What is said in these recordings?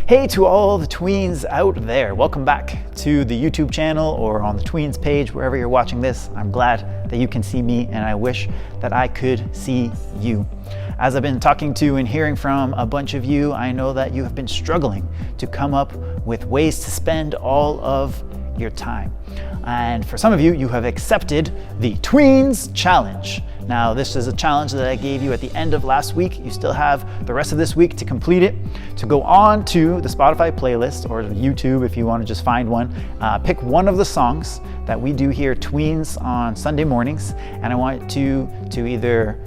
Hey to all the tweens out there, welcome back to the YouTube channel or on the Tweens page, wherever you're watching this. I'm glad that you can see me and I wish that I could see you. As I've been talking to and hearing from a bunch of you, I know that you have been struggling to come up with ways to spend all of your time. And for some of you, you have accepted the Tweens Challenge. Now, this is a challenge that I gave you at the end of last week. You still have the rest of this week to complete it, to go on to the Spotify playlist or YouTube if you want to just find one. Pick one of the songs that we do here, Tweens, on Sunday mornings, and I want you to either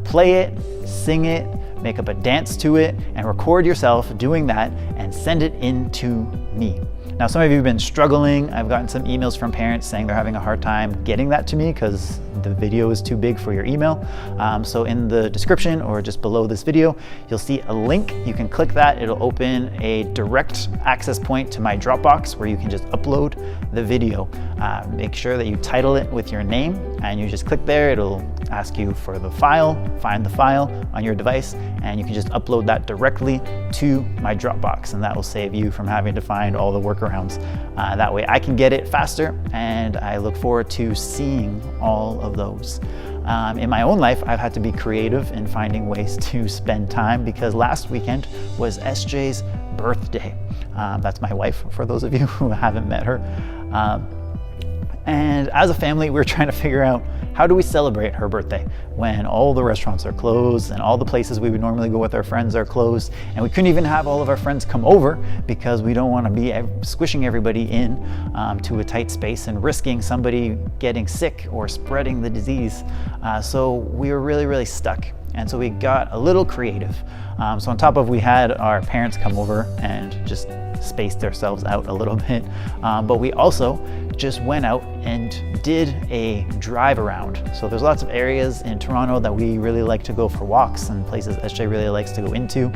play it, sing it, make up a dance to it, and record yourself doing that and send it in to me. Now, some of you have been struggling. I've gotten some emails from parents saying they're having a hard time getting that to me because the video is too big for your email. So in the description or just below this video, you'll see a link. You can click that. It'll open a direct access point to my Dropbox where you can just upload the video. Make sure that you title it with your name and you just click there. It'll ask you for the file, find the file on your device, and you can just upload that directly to my Dropbox, and that will save you from having to find all the workarounds. That way I can get it faster, and I look forward to seeing all of those. In my own life, I've had to be creative in finding ways to spend time because last weekend was SJ's birthday. That's my wife, for those of you who haven't met her. And as a family, we're trying to figure out how do we celebrate her birthday when all the restaurants are closed and all the places we would normally go with our friends are closed, and we couldn't even have all of our friends come over because we don't want to be squishing everybody in to a tight space and risking somebody getting sick or spreading the disease. So we were really stuck. And so we got a little creative. So on top of we had our parents come over and just spaced ourselves out a little bit, but we also just went out and did a drive around. So there's lots of areas in Toronto that we really like to go for walks and places SJ really likes to go into.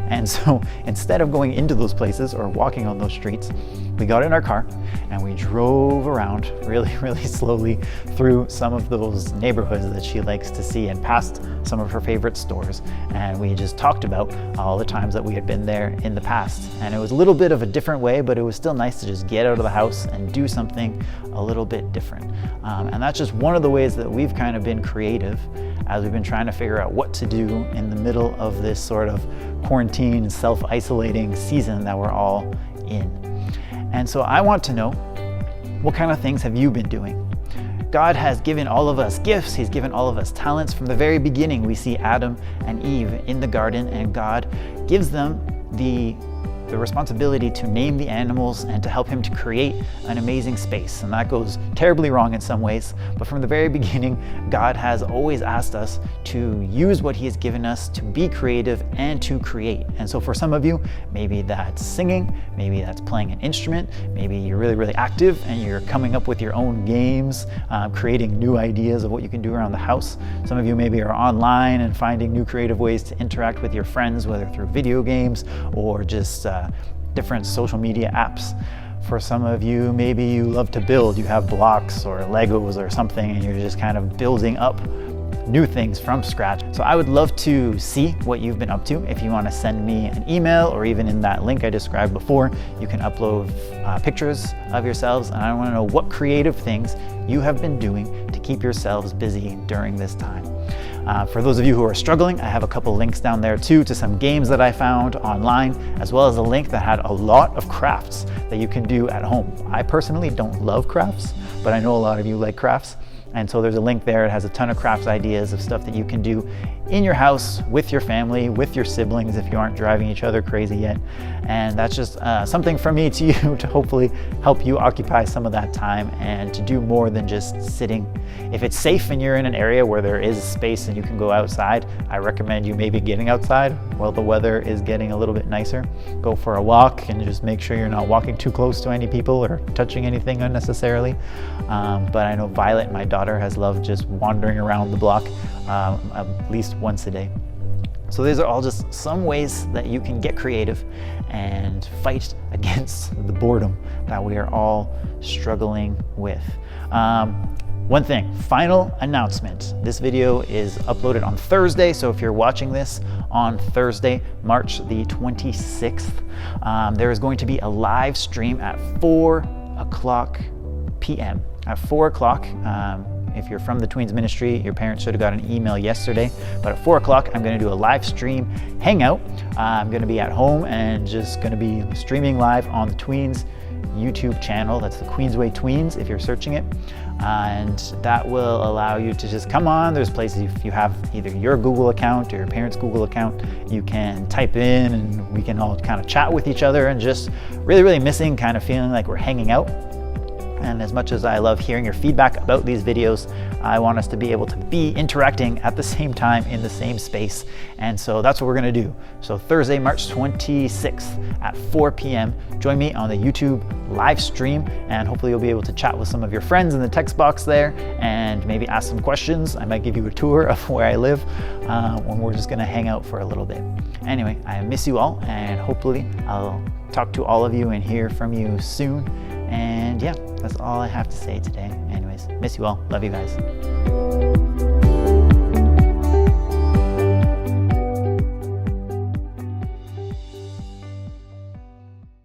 And so instead of going into those places or walking on those streets, we got in our car and we drove around really slowly through some of those neighborhoods that she likes to see and past some of her favorite stores. And we just talked about all the times that we had been there in the past. And it was a little bit of a different way, but it was still nice to just get out of the house and do something a little bit different. And that's just one of the ways that we've kind of been creative as we've been trying to figure out what to do in the middle of this sort of quarantine, self-isolating season that we're all in. And so I want to know, what kind of things have you been doing? God has given all of us gifts. He's given all of us talents. From the very beginning, we see Adam and Eve in the garden, and God gives them the responsibility to name the animals and to help him to create an amazing space. And that goes terribly wrong in some ways, but from the very beginning, God has always asked us to use what he has given us to be creative and to create. And so for some of you, maybe that's singing, maybe that's playing an instrument, maybe you're really active and you're coming up with your own games, creating new ideas of what you can do around the house. Some of you maybe are online and finding new creative ways to interact with your friends, whether through video games or just different social media apps. For some of you, maybe you love to build. You have blocks or Legos or something, and you're just kind of building up new things from scratch. So I would love to see what you've been up to. If you want to send me an email, or even in that link I described before, you can upload pictures of yourselves, and I want to know what creative things you have been doing to keep yourselves busy during this time. For those of you who are struggling, I have a couple links down there too to some games that I found online, as well as a link that had a lot of crafts that you can do at home. I personally don't love crafts, but I know a lot of you like crafts. And so there's a link there. It has a ton of crafts ideas of stuff that you can do in your house, with your family, with your siblings, if you aren't driving each other crazy yet. And that's just something from me to you to hopefully help you occupy some of that time and to do more than just sitting. If it's safe and you're in an area where there is space and you can go outside, I recommend you maybe getting outside while the weather is getting a little bit nicer. Go for a walk and just make sure you're not walking too close to any people or touching anything unnecessarily. But I know Violet, my daughter, has loved just wandering around the block at least once a day. So these are all just some ways that you can get creative and fight against the boredom that we are all struggling with. One thing, final announcement. This video is uploaded on Thursday, so if you're watching this on Thursday, March the 26th, there is going to be a live stream at 4:00 p.m. At 4:00, if you're from the Tweens ministry, your parents should have got an email yesterday, but at 4:00, I'm gonna do a live stream hangout. I'm gonna be at home and just gonna be streaming live on the Tweens YouTube channel. That's the Queensway Tweens if you're searching it. And that will allow you to just come on. There's places if you have either your Google account or your parents' Google account, you can type in and we can all kind of chat with each other and just really missing, kind of feeling like we're hanging out. And as much as I love hearing your feedback about these videos, I want us to be able to be interacting at the same time in the same space. And so that's what we're gonna do. So Thursday, March 26th at 4 p.m., join me on the YouTube live stream, and hopefully you'll be able to chat with some of your friends in the text box there and maybe ask some questions. I might give you a tour of where I live when we're just gonna hang out for a little bit. Anyway, I miss you all, and hopefully I'll talk to all of you and hear from you soon. And yeah, that's all I have to say today. Anyways, miss you all. Love you guys.